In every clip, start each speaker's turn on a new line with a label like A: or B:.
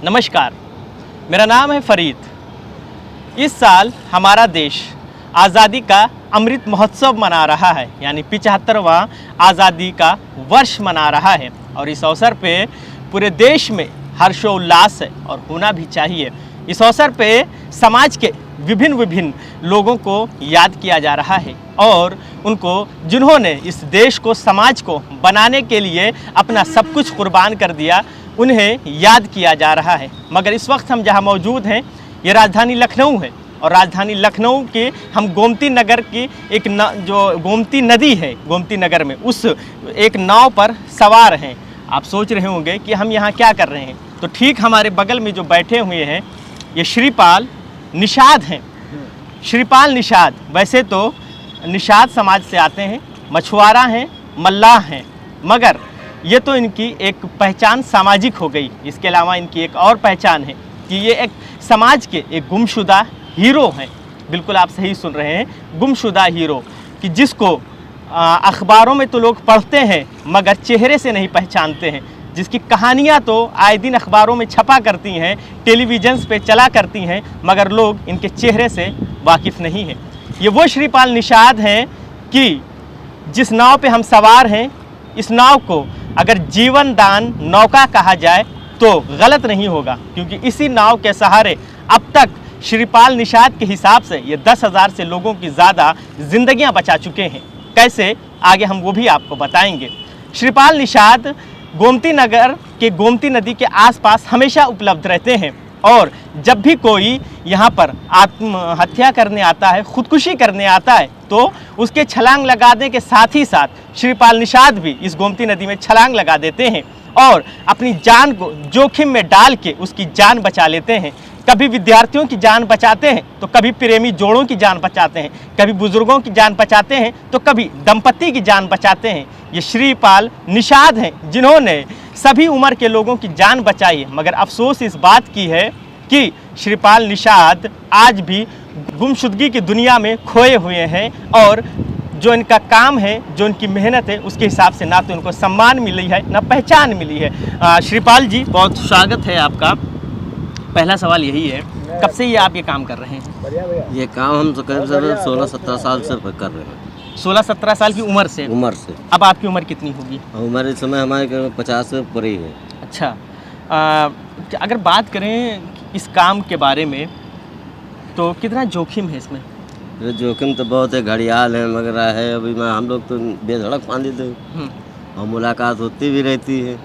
A: नमस्कार, मेरा नाम है फरीद। इस साल हमारा देश आज़ादी का अमृत महोत्सव मना रहा है, यानी 75वां आज़ादी का वर्ष मना रहा है। और इस अवसर पे पूरे देश में हर्षोल्लास है और होना भी चाहिए। इस अवसर पे समाज के विभिन्न लोगों को याद किया जा रहा है और उनको जिन्होंने इस देश को, समाज को बनाने के लिए अपना सब कुछ कुर्बान कर दिया, उन्हें याद किया जा रहा है। मगर इस वक्त हम जहां मौजूद हैं, ये राजधानी लखनऊ है और राजधानी लखनऊ के हम गोमती नगर की जो गोमती नदी है, गोमती नगर में उस एक नाव पर सवार हैं। आप सोच रहे होंगे कि हम यहाँ क्या कर रहे हैं, तो ठीक हमारे बगल में जो बैठे हुए हैं ये श्रीपाल निषाद हैं। श्रीपाल निषाद वैसे तो निषाद समाज से आते हैं, मछुआरा हैं, मल्लाह हैं, मगर ये तो इनकी एक पहचान सामाजिक हो गई। इसके अलावा इनकी एक और पहचान है कि ये एक समाज के एक गुमशुदा हीरो हैं। बिल्कुल आप सही सुन रहे हैं, गुमशुदा हीरो, कि जिसको अखबारों में तो लोग पढ़ते हैं मगर चेहरे से नहीं पहचानते हैं, जिसकी कहानियाँ तो आए दिन अखबारों में छपा करती हैं, टेलीविजन्स पे चला करती हैं, मगर लोग इनके चेहरे से वाकिफ़ नहीं हैं। ये वो श्रीपाल निषाद हैं कि जिस नाव पे हम सवार हैं, इस नाव को अगर जीवन दान नौका कहा जाए तो गलत नहीं होगा, क्योंकि इसी नाव के सहारे अब तक श्रीपाल निषाद के हिसाब से ये 10,000 से लोगों की ज़्यादा जिंदगियां बचा चुके हैं। कैसे, आगे हम वो भी आपको बताएंगे। श्रीपाल निषाद गोमती नगर के गोमती नदी के आसपास हमेशा उपलब्ध रहते हैं और जब भी कोई यहाँ पर आत्महत्या करने आता है, खुदकुशी करने आता है, तो उसके छलांग लगाने के साथ ही साथ श्रीपाल निषाद भी इस गोमती नदी में छलांग लगा देते हैं और अपनी जान को जोखिम में डाल के उसकी जान बचा लेते हैं। कभी विद्यार्थियों की जान बचाते हैं तो कभी प्रेमी जोड़ों की जान बचाते हैं, कभी बुजुर्गों की जान बचाते हैं तो कभी दंपति की जान बचाते हैं। ये श्रीपाल निषाद हैं जिन्होंने सभी उम्र के लोगों की जान बचाई है। मगर अफसोस इस बात की है कि श्रीपाल निषाद आज भी गुमशुदगी की दुनिया में खोए हुए हैं और जो इनका काम है, जो इनकी मेहनत है, उसके हिसाब से ना तो उनको सम्मान मिली है ना पहचान मिली है। श्रीपाल जी, बहुत स्वागत है आपका। पहला सवाल यही है, कब से ये आप ये काम कर रहे हैं?
B: ये काम हम तो करीब 16-17 साल से कर रहे हैं।
A: 16-17 साल की उम्र से? अब आपकी उम्र कितनी होगी?
B: उम्र इस समय हमारे 50 से परे है।
A: अच्छा, अगर बात करें इस काम के बारे में तो कितना जोखिम है इसमें?
B: जोखिम तो बहुत है, घड़ियाल है वगैरह है। अभी हम लोग तो बेधड़क फांदी थे और मुलाकात होती भी रहती है,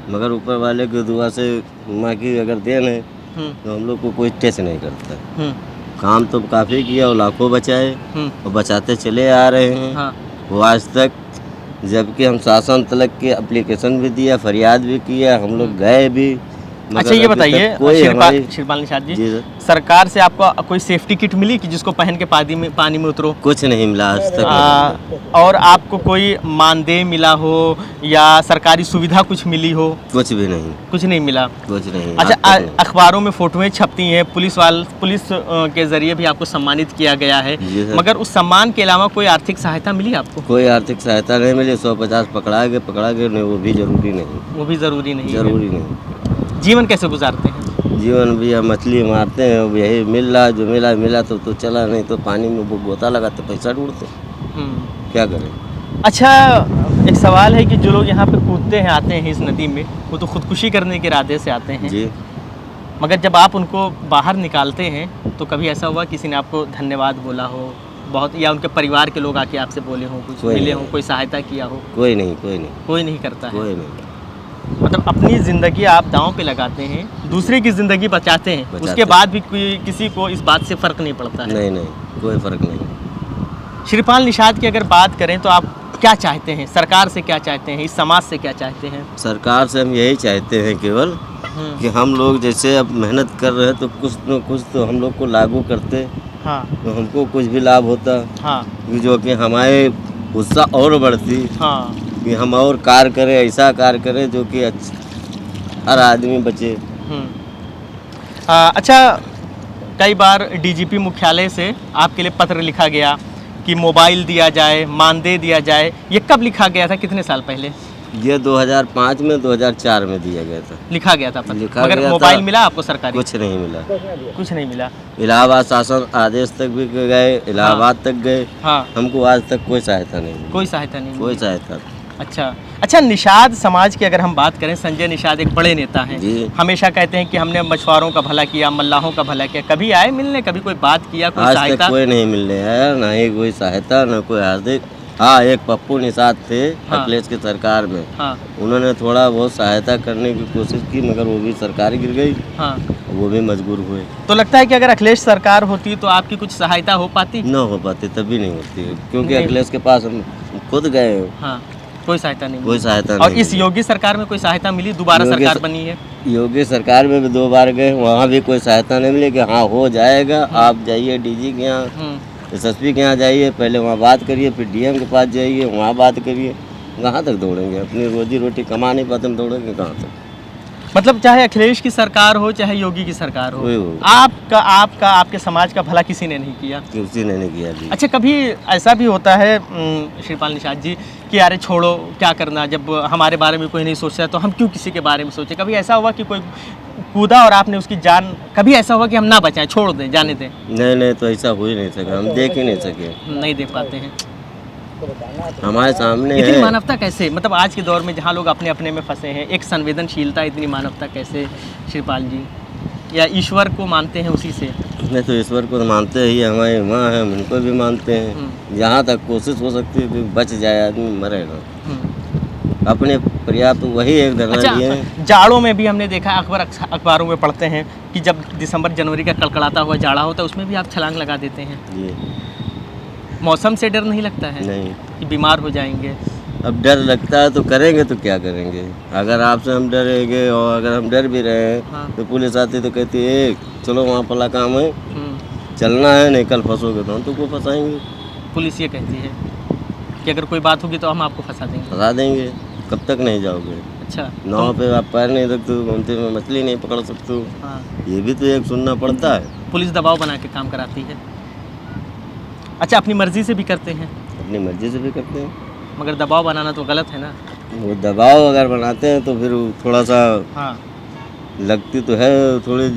B: मगर ऊपर वाले की दुआ से माँ की अगर देन है तो हम लोग को कोई टेस्ट नहीं करता। काम तो काफ़ी किया और लाखों बचाए और बचाते चले आ रहे हैं। हाँ। वो आज तक, जबकि हम शासन तलक के एप्लीकेशन भी दिया, फरियाद भी किया, हम लोग गए भी।
A: अच्छा, ये बताइए श्रीपाल निषाद जी, सरकार से आपको कोई सेफ्टी किट मिली कि जिसको पहन के पानी में उतरो?
B: कुछ नहीं मिला आज तक।
A: और आपको कोई मानदेय मिला हो या सरकारी सुविधा कुछ मिली हो?
B: कुछ भी नहीं।
A: कुछ नहीं मिला?
B: कुछ नहीं।
A: अच्छा, अखबारों में फोटोएं छपती हैं, पुलिस के जरिए भी आपको सम्मानित किया गया है, मगर उस सम्मान के अलावा कोई आर्थिक सहायता मिली आपको?
B: कोई आर्थिक सहायता नहीं मिली। 150 पकड़ा गए नहीं, वो भी जरूरी नहीं।
A: वो भी जरूरी नहीं?
B: जरूरी नहीं।
A: जीवन कैसे गुजारते हैं?
B: जीवन भी हम मछली मारते हैं, यही मिल रहा, जो मिला तो चला, नहीं तो पानी में वो गोता लगाते पैसा ढूंढते, क्या करें।
A: अच्छा, एक सवाल है कि जो लोग यहाँ पे कूदते हैं, आते हैं इस नदी में, वो तो खुदकुशी करने के इरादे से आते हैं जी, मगर जब आप उनको बाहर निकालते हैं तो कभी ऐसा हुआ किसी ने आपको धन्यवाद बोला हो बहुत, या उनके परिवार के लोग आके आपसे बोले हों, कुछ मिले हों, कोई सहायता किया हो? कोई नहीं करता है। कोई नहीं। मतलब अपनी ज़िंदगी आप दांव पे लगाते हैं, दूसरे की ज़िंदगी बचाते हैं, उसके बाद भी किसी को इस बात से फ़र्क नहीं पड़ता है?
B: नहीं, कोई फ़र्क नहीं।
A: श्रीपाल निषाद की अगर बात करें तो आप क्या चाहते हैं? सरकार से क्या चाहते हैं? इस समाज से क्या चाहते हैं?
B: सरकार से हम यही चाहते हैं केवल कि हम लोग जैसे अब मेहनत कर रहे हैं तो कुछ न कुछ तो हम लोग को लागू करते। हाँ। तो हमको कुछ भी लाभ होता। हाँ। जो कि हमारे उत्साह और बढ़ती। हाँ। कि हम और कार्य करें, ऐसा कार्य करें जो कि हर आदमी बचे।
A: अच्छा, कई बार डीजीपी मुख्यालय से आपके लिए पत्र लिखा गया कि मोबाइल दिया जाए, मानदेय दिया जाए, ये कब लिखा गया था, कितने साल पहले?
B: ये 2005 में 2004 में दिया गया था।
A: लिखा गया था पत्र,
B: लिखा
A: मगर
B: गया
A: मोबाइल
B: था।
A: मिला आपको सरकारी?
B: कुछ नहीं मिला।
A: कुछ नहीं मिला।
B: इलाहाबाद शासन आदेश तक भी गए, इलाहाबाद तक गए,
A: हाँ,
B: हमको आज तक कोई सहायता नहीं मिली।
A: कोई सहायता नहीं
B: कोई
A: मिली।
B: सहायता।
A: अच्छा अच्छा, निषाद समाज की अगर हम बात करें, संजय निषाद एक बड़े नेता हैं,
B: जी।
A: हमेशा कहते हैं कि हमने मछुआरों का भला किया, मल्लाहों का भला किया। कभी आए मिलने, कभी कोई बात किया, कोई
B: आज तक
A: सहायता?
B: कोई नहीं मिलने आया, ना ही कोई सहायता, ना कोई हार्दिक। हाँ, एक पप्पू निषाद थे
A: हाँ।
B: अखिलेश की सरकार में,
A: हाँ
B: उन्होंने थोड़ा बहुत सहायता करने की कोशिश की, मगर वो भी सरकार गिर गई,
A: हाँ।
B: वो भी मजबूर हुए।
A: तो लगता है कि अगर अखिलेश सरकार होती तो आपकी कुछ सहायता हो पाती?
B: न हो पाती, तभी नहीं होती, क्योंकि
A: नहीं।
B: अखिलेश के पास हम खुद गए हैं,
A: हाँ, कोई सहायता नहीं
B: कोई
A: मिली।
B: सहायता
A: और
B: नहीं
A: इस
B: मिली।
A: योगी सरकार में कोई सहायता मिली? दोबारा
B: योगी
A: सरकार
B: स-
A: बनी है।
B: योगी सरकार में भी 2 बार गए, वहाँ भी कोई सहायता नहीं मिली कि हाँ हो जाएगा, आप जाइए डीजी के यहाँ, एसएसपी के यहाँ जाइए, पहले वहाँ बात करिए, फिर डीएम के पास जाइए, वहाँ बात करिए। कहाँ तक दौड़ेंगे? अपनी रोजी रोटी कमा नहीं पाते, हम दौड़ेंगे कहाँ तक?
A: मतलब चाहे अखिलेश की सरकार हो, चाहे योगी की सरकार हो,
B: वही हो।
A: आपका आपके समाज का भला किसी ने नहीं किया।
B: किसी ने नहीं किया जी।
A: अच्छा, कभी ऐसा भी होता है श्रीपाल निषाद जी कि अरे छोड़ो, क्या करना, जब हमारे बारे में कोई नहीं सोचता तो हम क्यों किसी के बारे में सोचें? कभी ऐसा हुआ कि कोई कूदा और आपने उसकी जान, कभी ऐसा हुआ कि हम ना बचाएं, छोड़ दें, जाने दें?
B: नहीं, तो ऐसा हो ही नहीं सका, हम देख ही नहीं सके,
A: नहीं देख पाते हैं।
B: हमारे सामने
A: इतनी
B: है।
A: मानवता कैसे, मतलब आज के दौर में जहाँ लोग अपने अपने में फंसे हैं, एक संवेदनशीलता, इतनी मानवता कैसे श्रीपाल जी? या ईश्वर को मानते हैं उसी से?
B: नहीं तो ईश्वर को मानते ही, हमारी माँ है, हम उनको भी मानते हैं। जहाँ तक कोशिश हो सकती है कि बच जाए आदमी, मरे ना। अपने पर्याप्त वही एक धरना
A: अच्छा,
B: लिए हैं।
A: जाड़ों में भी हमने देखा, अखबारों में पढ़ते हैं कि जब दिसंबर जनवरी का कड़कड़ाता हुआ जाड़ा होता है, उसमें भी आप छलांग लगा देते हैं।
B: जी।
A: मौसम से डर नहीं लगता है
B: नहीं,
A: कि बीमार हो जाएंगे?
B: अब डर लगता है तो करेंगे तो क्या करेंगे? अगर आपसे हम डरेंगे, और अगर हम डर भी रहे हैं
A: हाँ।
B: तो पुलिस आती तो कहती है चलो वहाँ पला काम है,
A: हम्म,
B: चलना है, नहीं कल फंसोगे तो हम तुमको फंसाएंगे,
A: पुलिस ये कहती है कि अगर कोई बात होगी तो हम आपको फंसा देंगे।
B: फंसा देंगे। कब तक नहीं जाओगे?
A: अच्छा,
B: नाव पे आप पैर नहीं रखते हो, घूमते में मछली नहीं पकड़ सकते हो,
A: हाँ,
B: ये भी तो एक सुनना पड़ता है।
A: पुलिस दबाव बना के काम कराती है। अच्छा, अपनी मर्जी से भी करते हैं,
B: अपनी मर्जी से भी करते हैं।
A: मगर दबाव बनाना तो गलत है ना?
B: वो दबाव अगर बनाते हैं तो फिर थोड़ा सा
A: हाँ,
B: लगती तो है थोड़ी,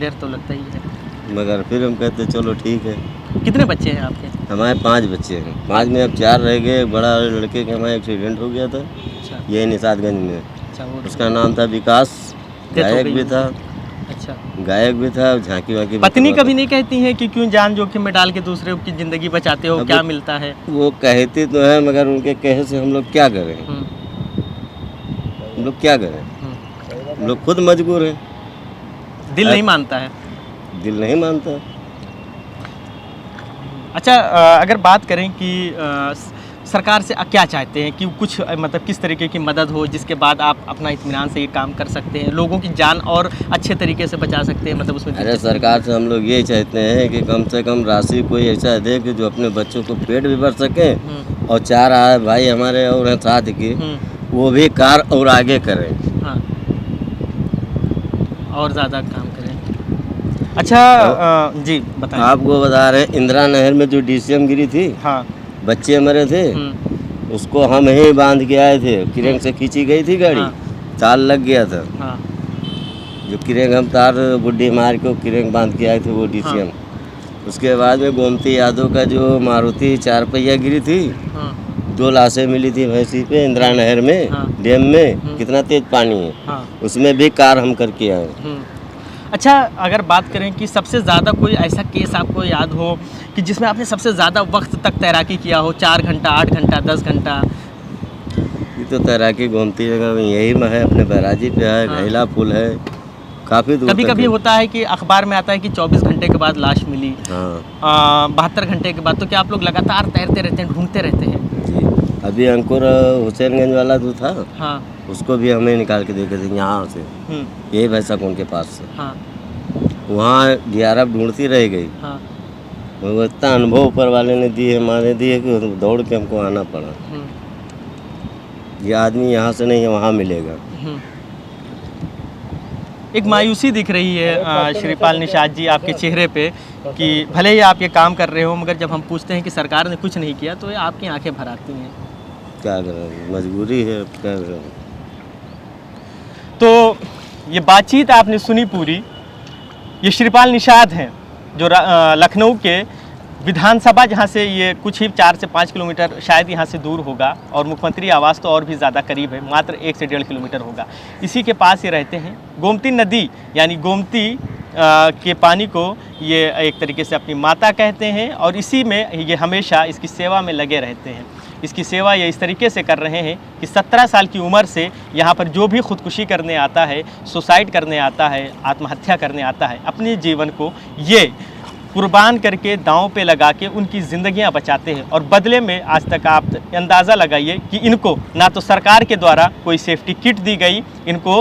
A: डर तो लगता ही है।
B: मगर फिर हम कहते चलो ठीक है।
A: कितने बच्चे हैं आपके?
B: हमारे 5 बच्चे हैं, 5 में अब 4 रह गए। बड़ा लड़के का हमारे एक्सीडेंट हो गया था,
A: अच्छा
B: यही निषादगंज में।
A: अच्छा, वो
B: उसका नाम था विकास,
A: डेथ हो
B: गायक
A: गई
B: भी था,
A: अच्छा।
B: गायक भी था, झांकी वाकी भी
A: पत्नी
B: करवाता
A: कभी नहीं कहती है कि क्यों जान जोखिम में डाल के दूसरे की जिंदगी बचाते हो,
B: अब
A: क्या मिलता है?
B: था। वो कहती तो है, मगर उनके कहे से हम लोग क्या करें?
A: हम्म,
B: हम लोग क्या करें?
A: हम्म।
B: हम लोग खुद मजबूर हैं,
A: दिल नहीं मानता है।
B: दिल नहीं मानता।
A: अच्छा, अगर बात करें कि सरकार से क्या चाहते हैं कि कुछ मतलब किस तरीके की मदद हो जिसके बाद आप अपना इत्मीनान से ये काम कर सकते हैं, लोगों की जान और अच्छे तरीके से बचा सकते हैं, मतलब उसमें
B: अरे सरकार से हम लोग ये चाहते हैं कि कम से कम राशि कोई ऐसा दे कि जो अपने बच्चों को पेट भी भर सके, और 4 भाई हमारे और हैं साथ के, वो भी कार और आगे करें।
A: हाँ, और ज़्यादा काम करें। अच्छा, जी बताएं।
B: आपको बता रहे हैं, इंदिरा नहर में जो डीसीएम गिरी थी,
A: हाँ,
B: बच्चे मरे थे, उसको हम ही बांध के आए थे, किरेंग से खींची गई थी गाड़ी,
A: हाँ।
B: तार लग गया था,
A: हाँ,
B: जो किरेंग हम तार बुड्ढी मार के किरेंग बांध के आए थे वो डीसीएम। उसके बाद में गोमती यादव का जो मारुति 4 पहिया गिरी थी,
A: हाँ,
B: 2 लाशें मिली थी भैंसी पे इंदिरा नहर में,
A: हाँ।
B: डैम में कितना तेज पानी है,
A: हाँ।
B: उसमें भी कार हम करके आए।
A: अच्छा, अगर बात करें कि सबसे ज़्यादा कोई ऐसा केस आपको याद हो कि जिसमें आपने सबसे ज़्यादा वक्त तक तैराकी किया हो, 4 घंटा, 8 घंटा, 10 घंटा?
B: ये तो तैराकी गोमती जगह में यही में है, अपने बैराजी पे है,
A: हाँ।
B: घैला पुल है, काफ़ी दूर
A: कभी
B: तक
A: कभी
B: है।
A: होता है कि अखबार में आता है कि 24 घंटे के बाद लाश मिली,
B: हाँ
A: 72 घंटे के बाद, तो क्या आप लोग लगातार तैरते रहते हैं, ढूंढते रहते हैं?
B: जी। अभी अंकुर हुसैनगंज वाला जो था,
A: हाँ,
B: उसको भी हमें निकाल के देखे थे यहाँ से, यही भैंसा कौन के पास से,
A: हाँ,
B: वहाँ डीआरएफ ढूंढती रह गई।
A: हाँ,
B: वो इतना अनुभव ऊपर वाले ने दिए, माने दिए कि दौड़ के हमको आना पड़ा। ये आदमी यहाँ से नहीं है, वहाँ मिलेगा।
A: एक मायूसी दिख रही है श्रीपाल निषाद जी आपके चेहरे पे कि भले ही आप ये काम कर रहे हो, मगर जब हम पूछते हैं कि सरकार ने कुछ नहीं किया तो ये आपकी आंखें भर आती हैं।
B: क्या करें, मजबूरी है, अब क्या करें।
A: तो ये बातचीत आपने सुनी पूरी। ये श्रीपाल निषाद हैं जो लखनऊ के विधानसभा, जहाँ से ये कुछ ही 4 से 5 किलोमीटर शायद यहाँ से दूर होगा, और मुख्यमंत्री आवास तो और भी ज़्यादा करीब है, मात्र 1 से 1.5 किलोमीटर होगा। इसी के पास ये रहते हैं। गोमती नदी यानी गोमती के पानी को ये एक तरीके से अपनी माता कहते हैं, और इसी में ये हमेशा इसकी सेवा में लगे रहते हैं। इसकी सेवा ये इस तरीके से कर रहे हैं कि 17 साल की उम्र से यहाँ पर जो भी खुदकुशी करने आता है, सुसाइड करने आता है, आत्महत्या करने आता है, अपने जीवन को ये कुर्बान करके दांव पे लगा के उनकी ज़िंदगियां बचाते हैं। और बदले में आज तक आप अंदाज़ा लगाइए कि इनको ना तो सरकार के द्वारा कोई सेफ्टी किट दी गई, इनको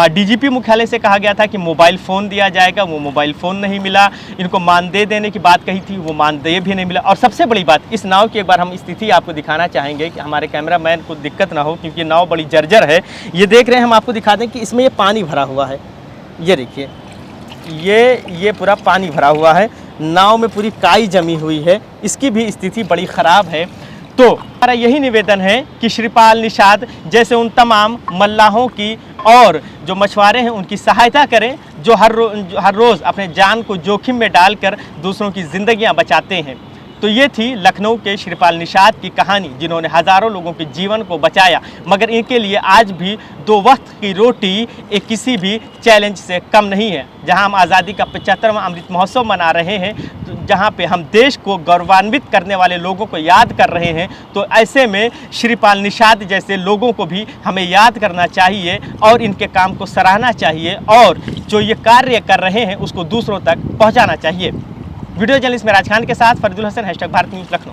A: डीजीपी मुख्यालय से कहा गया था कि मोबाइल फ़ोन दिया जाएगा, वो मोबाइल फ़ोन नहीं मिला। इनको मानदेय देने की बात कही थी, वो मानदेय भी नहीं मिला। और सबसे बड़ी बात, इस नाव की एक बार हम स्थिति आपको दिखाना चाहेंगे कि हमारे कैमरामैन को दिक्कत ना हो, क्योंकि नाव बड़ी जर्जर है। ये देख रहे हैं, हम आपको दिखा दें कि इसमें ये पानी भरा हुआ है। ये देखिए, ये पूरा पानी भरा हुआ है, नाव में पूरी काई जमी हुई है, इसकी भी स्थिति बड़ी ख़राब है। तो हमारा यही निवेदन है कि श्रीपाल निषाद जैसे उन तमाम मल्लाहों की और जो मछुआरे हैं उनकी सहायता करें, जो हर रोज़ अपने जान को जोखिम में डालकर दूसरों की ज़िंदगियां बचाते हैं। तो ये थी लखनऊ के श्रीपाल निषाद की कहानी, जिन्होंने हज़ारों लोगों के जीवन को बचाया, मगर इनके लिए आज भी 2 वक्त की रोटी एक किसी भी चैलेंज से कम नहीं है। जहां हम आज़ादी का 75वां अमृत महोत्सव मना रहे हैं, तो जहां पे हम देश को गौरवान्वित करने वाले लोगों को याद कर रहे हैं, तो ऐसे में श्रीपाल निषाद जैसे लोगों को भी हमें याद करना चाहिए और इनके काम को सराहना चाहिए, और जो ये कार्य कर रहे हैं उसको दूसरों तक पहुँचाना चाहिए। वीडियो जर्नलिस्ट मेराज खान के साथ फरीदुल हसन, #भारत न्यूज़ लखनऊ।